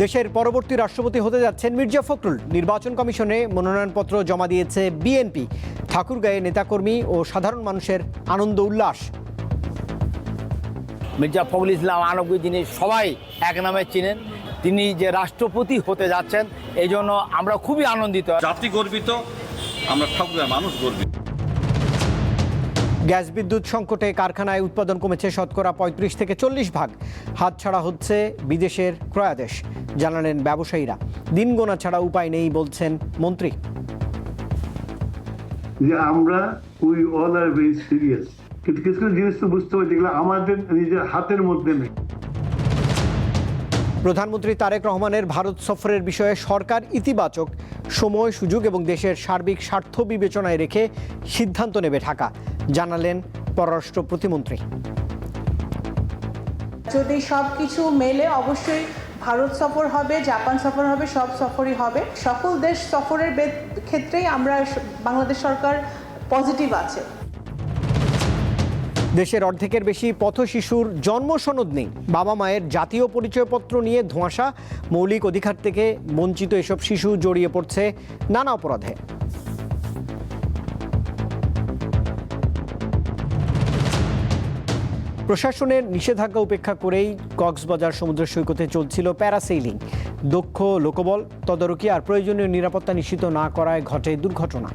দেশের পরবর্তী রাষ্ট্রপতি হতে যাচ্ছেন মির্জা ফখরুল। নির্বাচন কমিশনে মনোনয়নপত্র জমা দিয়েছে বিএনপি। ঠাকুরগাঁয়ে নেতাকর্মী ও সাধারণ মানুষের আনন্দ উল্লাস। মির্জা ফখরুল ইসলাম আনবী যিনি সবাই এক নামে চিনেন, তিনি যে রাষ্ট্রপতি হতে যাচ্ছেন এই জন্য আমরা খুবই আনন্দিত। জাতি গর্বিত, আমরা ঠাকুরগাঁয়ের মানুষ গর্বিত। গ্যাস বিদ্যুৎ সংকটে কারখানায় উৎপাদন কমেছে শতকরা ৩৫ থেকে ৪০ ভাগ। হাতছাড়া হচ্ছে বিদেশের ক্রয়াদেশ, জানালেন ব্যবসায়ীরা। দিন গোনা ছাড়া উপায় নেই বলছেন মন্ত্রী। যে আমরা we all are very serious, কিন্তু কিছু কিছু জিনিস তো বুঝতে হবে যেগুলো আমাদের নিজের হাতের মধ্যে নেই। প্রধানমন্ত্রী তারেক রহমানের ভারত সফরের বিষয়ে সরকার ইতিবাচক। সময়, সুযোগ এবং দেশের সার্বিক স্বার্থ বিবেচনায় রেখে সিদ্ধান্ত নেবে ঢাকা, জানালেন পররাষ্ট্র প্রতিমন্ত্রী। যদি সবকিছু মেলে অবশ্যই ভারত সফর হবে, জাপান সফর হবে, সব সফরই হবে। সকল দেশ সফরের ক্ষেত্রেই আমরা বাংলাদেশ সরকার পজিটিভ আছে। দেশের অর্ধেকের বেশি পথ শিশুর জন্ম সনদ নেই। বাবা মায়ের জাতীয় পরিচয়পত্র নিয়ে ধোঁয়াশা। মৌলিক অধিকার থেকে বঞ্চিত এসব শিশু জড়িয়ে পড়ছে নানা অপরাধে। প্রশাসনের নিষেধাজ্ঞা উপেক্ষা করেই কক্সবাজার সমুদ্র সৈকতে চলছিল প্যারাসেইলিং। দক্ষ লোকবল, তদারকি আর প্রয়োজনীয় নিরাপত্তা নিশ্চিত না করায় ঘটে দুর্ঘটনা।